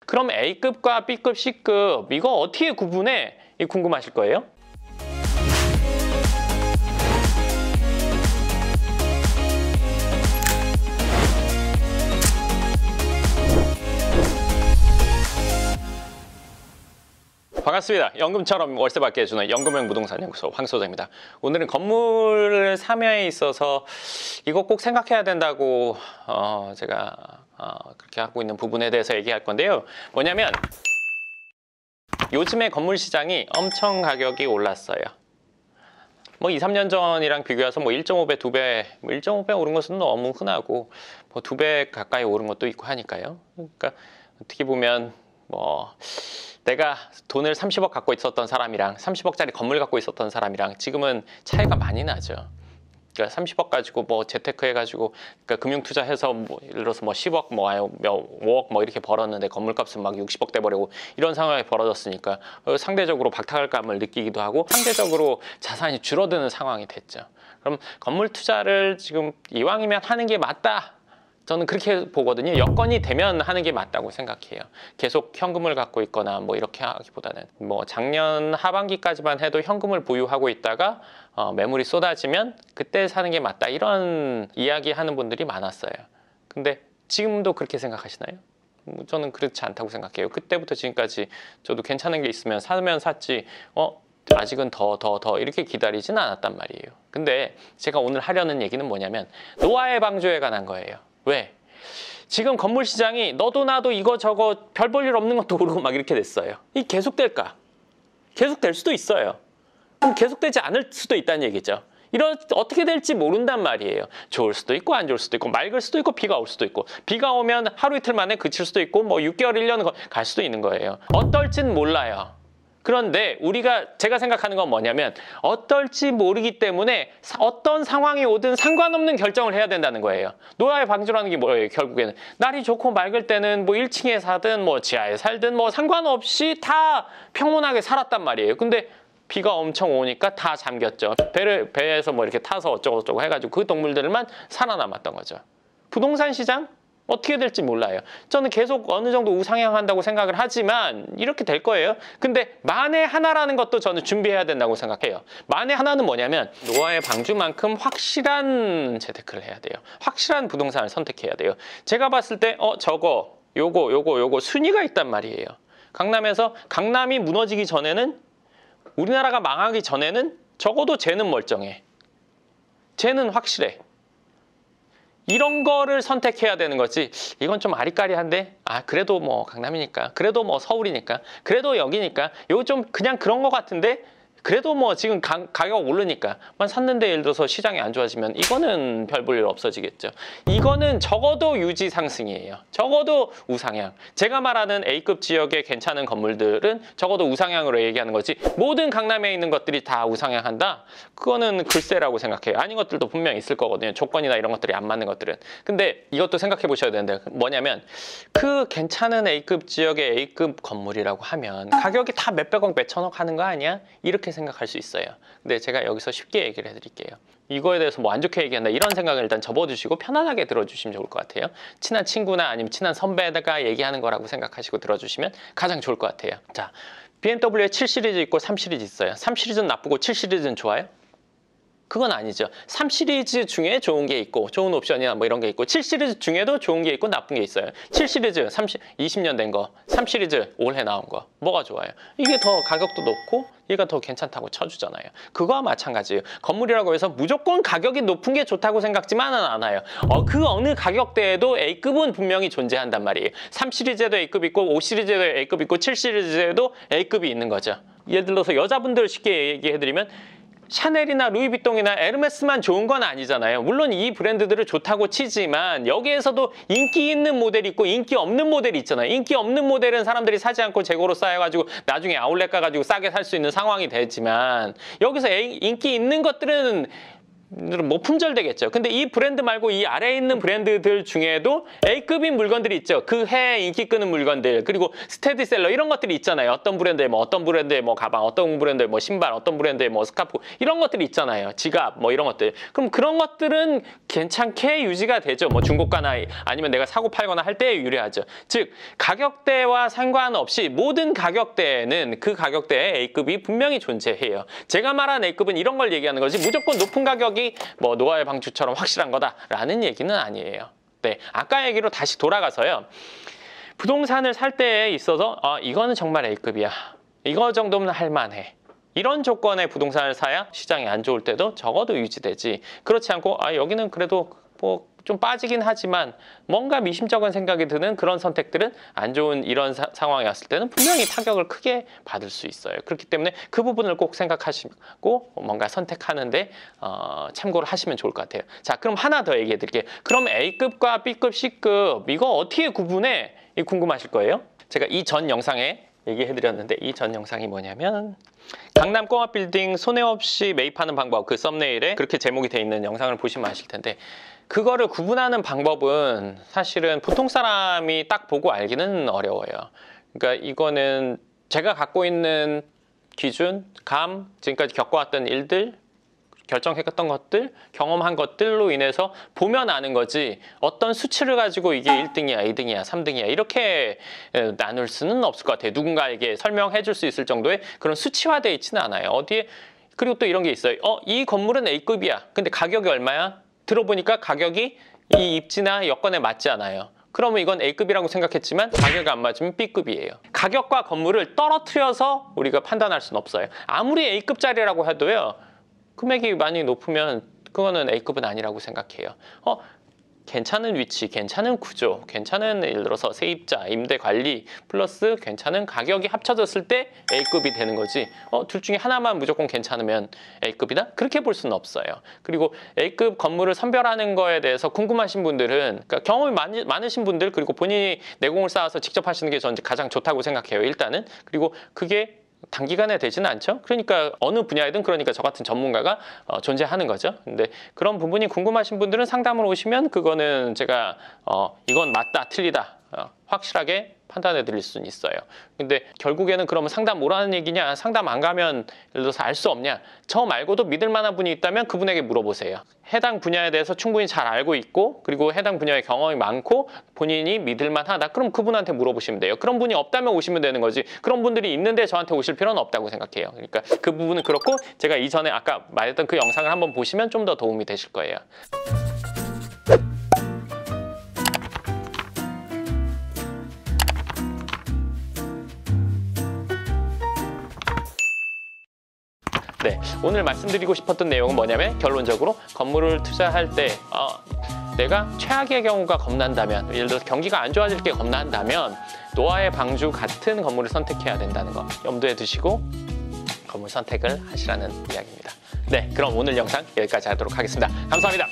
그럼 A급과 B급, C급 이거 어떻게 구분해? 궁금하실 거예요. 반갑습니다. 연금처럼 월세 받게 해주는 연금형 부동산 연구소 황 소장입니다. 오늘은 건물 참여에 있어서 이거 꼭 생각해야 된다고 제가 그렇게 하고 있는 부분에 대해서 얘기할 건데요. 뭐냐면 요즘에 건물 시장이 엄청 가격이 올랐어요. 뭐 2, 3년 전이랑 비교해서 뭐 1.5배, 2배, 1.5배 오른 것은 너무 흔하고 뭐 2배 가까이 오른 것도 있고 하니까요. 그러니까 어떻게 보면 뭐 내가 돈을 30억 갖고 있었던 사람이랑 30억짜리 건물 갖고 있었던 사람이랑 지금은 차이가 많이 나죠. 그러니까 30억 가지고 뭐 재테크 해가지고 그러니까 금융 투자해서 뭐 예를 들어서 뭐 10억 뭐 5억 뭐 이렇게 벌었는데 건물값은 막 60억 돼 버리고 이런 상황이 벌어졌으니까 상대적으로 박탈감을 느끼기도 하고 상대적으로 자산이 줄어드는 상황이 됐죠. 그럼 건물 투자를 지금 이왕이면 하는 게 맞다. 저는 그렇게 보거든요. 여건이 되면 하는 게 맞다고 생각해요. 계속 현금을 갖고 있거나 뭐 이렇게 하기보다는 뭐 작년 하반기까지만 해도 현금을 보유하고 있다가 매물이 쏟아지면 그때 사는 게 맞다 이런 이야기 하는 분들이 많았어요. 근데 지금도 그렇게 생각하시나요? 저는 그렇지 않다고 생각해요. 그때부터 지금까지 저도 괜찮은 게 있으면 사면 샀지 아직은 더 이렇게 기다리진 않았단 말이에요. 근데 제가 오늘 하려는 얘기는 뭐냐면 노화의 방조에 관한 거예요. 왜? 지금 건물 시장이 너도 나도 이거 저거 별 볼 일 없는 것도 오르고 막 이렇게 됐어요. 이 계속될까? 계속될 수도 있어요. 그럼 계속되지 않을 수도 있다는 얘기죠. 어떻게 될지 모른단 말이에요. 좋을 수도 있고 안 좋을 수도 있고 맑을 수도 있고 비가 올 수도 있고 비가 오면 하루 이틀 만에 그칠 수도 있고 뭐 6개월 1년 갈 수도 있는 거예요. 어떨진 몰라요. 그런데 제가 생각하는 건 뭐냐면 어떨지 모르기 때문에 어떤 상황이 오든 상관없는 결정을 해야 된다는 거예요. 노화의 방조라는 게 뭐예요? 결국에는 날이 좋고 맑을 때는 뭐 1층에 사든 뭐 지하에 살든 뭐 상관없이 다 평온하게 살았단 말이에요. 근데 비가 엄청 오니까 다 잠겼죠. 배에서 뭐 이렇게 타서 어쩌고저쩌고 해가지고 그 동물들만 살아남았던 거죠. 부동산 시장? 어떻게 될지 몰라요. 저는 계속 어느 정도 우상향한다고 생각을 하지만 이렇게 될 거예요. 근데 만에 하나라는 것도 저는 준비해야 된다고 생각해요. 만에 하나는 뭐냐면 노화의 방주만큼 확실한 재테크를 해야 돼요. 확실한 부동산을 선택해야 돼요. 제가 봤을 때 요거 순위가 있단 말이에요. 강남이 무너지기 전에는 우리나라가 망하기 전에는 적어도 쟤는 멀쩡해. 쟤는 확실해. 이런 거를 선택해야 되는 거지. 이건 좀 아리까리한데 그래도 뭐 강남이니까 그래도 뭐 서울이니까 그래도 여기니까 이거 좀 그냥 그런 거 같은데 그래도 뭐 지금 가격 오르니까만 샀는데 예를 들어서 시장이 안 좋아지면 이거는 별 볼 일 없어지겠죠. 이거는 적어도 유지 상승이에요. 적어도 우상향. 제가 말하는 A급 지역의 괜찮은 건물들은 적어도 우상향으로 얘기하는 거지 모든 강남에 있는 것들이 다 우상향한다? 그거는 글쎄라고 생각해요. 아닌 것들도 분명히 있을 거거든요. 조건이나 이런 것들이 안 맞는 것들은. 근데 이것도 생각해 보셔야 되는데 뭐냐면 그 괜찮은 A급 지역의 A급 건물이라고 하면 가격이 다 몇백억 몇천억 하는 거 아니야? 이렇게 생각할 수 있어요. 근데 제가 여기서 쉽게 얘기를 해드릴게요. 이거에 대해서 뭐 안 좋게 얘기한다 이런 생각을 일단 접어주시고 편안하게 들어주시면 좋을 것 같아요. 친한 친구나 아니면 친한 선배가 얘기하는 거라고 생각하시고 들어주시면 가장 좋을 것 같아요. 자, BMW에 7 시리즈 있고 3 시리즈 있어요. 3 시리즈는 나쁘고 7 시리즈는 좋아요? 그건 아니죠. 3 시리즈 중에 좋은 게 있고 좋은 옵션이나 뭐 이런 게 있고 7 시리즈 중에도 좋은 게 있고 나쁜 게 있어요. 7 시리즈 20년 된 거, 3 시리즈 올해 나온 거 뭐가 좋아요? 이게 더 가격도 높고 얘가 더 괜찮다고 쳐주잖아요. 그거와 마찬가지예요. 건물이라고 해서 무조건 가격이 높은 게 좋다고 생각지만은 않아요. 그 어느 가격대에도 A급은 분명히 존재한단 말이에요. 3 시리즈에도 A급 있고 5 시리즈에도 A급 있고 7 시리즈에도 A급이 있는 거죠. 예를 들어서 여자분들 쉽게 얘기해드리면 샤넬이나 루이비통이나 에르메스만 좋은 건 아니잖아요. 물론 이 브랜드들을 좋다고 치지만 여기에서도 인기 있는 모델이 있고 인기 없는 모델이 있잖아요. 인기 없는 모델은 사람들이 사지 않고 재고로 쌓여가지고 나중에 아울렛 가가지고 싸게 살 수 있는 상황이 되지만 여기서 인기 있는 것들은 뭐 품절되겠죠. 근데 이 브랜드 말고 이 아래에 있는 브랜드들 중에도 A급인 물건들이 있죠. 그 해에 인기 끄는 물건들, 그리고 스테디셀러 이런 것들이 있잖아요. 어떤 브랜드의 뭐 어떤 브랜드의 뭐 가방, 어떤 브랜드의 뭐 신발, 어떤 브랜드의 뭐 스카프 이런 것들이 있잖아요. 지갑 뭐 이런 것들. 그럼 그런 것들은 괜찮게 유지가 되죠. 뭐 중고가나 아니면 내가 사고 팔거나 할 때에 유리하죠. 즉 가격대와 상관없이 모든 가격대에는 그 가격대에 A급이 분명히 존재해요. 제가 말한 A급은 이런 걸 얘기하는 거지 무조건 높은 가격이 뭐 노아의 방주처럼 확실한 거다라는 얘기는 아니에요. 네, 아까 얘기로 다시 돌아가서요. 부동산을 살 때에 있어서 이거는 정말 A급이야. 이거 정도면 할만해. 이런 조건의 부동산을 사야 시장이 안 좋을 때도 적어도 유지되지. 그렇지 않고 여기는 그래도 뭐 좀 빠지긴 하지만 뭔가 미심쩍은 생각이 드는 그런 선택들은 안 좋은 이런 상황이 왔을 때는 분명히 타격을 크게 받을 수 있어요. 그렇기 때문에 그 부분을 꼭 생각하시고 뭔가 선택하는데 참고를 하시면 좋을 것 같아요. 자, 그럼 하나 더 얘기해 드릴게요. 그럼 A급과 B급, C급 이거 어떻게 구분해? 궁금하실 거예요. 제가 이 전 영상에 얘기해 드렸는데 이 전 영상이 뭐냐면 강남 꼬마 빌딩 손해 없이 매입하는 방법, 그 썸네일에 그렇게 제목이 돼 있는 영상을 보시면 아실 텐데 그거를 구분하는 방법은 사실은 보통 사람이 딱 보고 알기는 어려워요. 그러니까 이거는 제가 갖고 있는 기준, 감, 지금까지 겪어왔던 일들, 결정했던 것들, 경험한 것들로 인해서 보면 아는 거지 어떤 수치를 가지고 이게 1등이야, 2등이야, 3등이야 이렇게 나눌 수는 없을 것 같아요. 누군가에게 설명해 줄 수 있을 정도의 그런 수치화되어 있지는 않아요. 어디에 그리고 또 이런 게 있어요. 이 건물은 A급이야. 근데 가격이 얼마야? 들어보니까 가격이 이 입지나 여건에 맞지 않아요. 그러면 이건 A급이라고 생각했지만 가격이 안 맞으면 B급이에요. 가격과 건물을 떨어뜨려서 우리가 판단할 수는 없어요. 아무리 A급짜리라고 해도요. 금액이 많이 높으면 그거는 A급은 아니라고 생각해요. 괜찮은 위치, 괜찮은 구조, 괜찮은 예를 들어서 세입자, 임대 관리 플러스 괜찮은 가격이 합쳐졌을 때 A급이 되는 거지 둘 중에 하나만 무조건 괜찮으면 A급이다? 그렇게 볼 수는 없어요. 그리고 A급 건물을 선별하는 거에 대해서 궁금하신 분들은 그러니까 경험이 많으신 분들 그리고 본인이 내공을 쌓아서 직접 하시는 게 저는 가장 좋다고 생각해요. 일단은. 그리고 그게 단기간에 되지는 않죠. 그러니까 어느 분야이든 그러니까 저 같은 전문가가 존재하는 거죠. 근데 그런 부분이 궁금하신 분들은 상담을 오시면 그거는 제가 이건 맞다 틀리다 확실하게 판단해 드릴 수는 있어요. 근데 결국에는 그러면 상담 오라는 얘기냐, 상담 안 가면 예를 들어서 알 수 없냐, 저 말고도 믿을 만한 분이 있다면 그분에게 물어보세요. 해당 분야에 대해서 충분히 잘 알고 있고 그리고 해당 분야의 경험이 많고 본인이 믿을 만하다, 그럼 그분한테 물어보시면 돼요. 그런 분이 없다면 오시면 되는 거지 그런 분들이 있는데 저한테 오실 필요는 없다고 생각해요. 그러니까 그 부분은 그렇고 제가 이전에 아까 말했던 그 영상을 한번 보시면 좀 더 도움이 되실 거예요. 네, 오늘 말씀드리고 싶었던 내용은 뭐냐면 결론적으로 건물을 투자할 때 내가 최악의 경우가 겁난다면 예를 들어서 경기가 안 좋아질 게 겁난다면 노아의 방주 같은 건물을 선택해야 된다는 거 염두에 두시고 건물 선택을 하시라는 이야기입니다. 네, 그럼 오늘 영상 여기까지 하도록 하겠습니다. 감사합니다.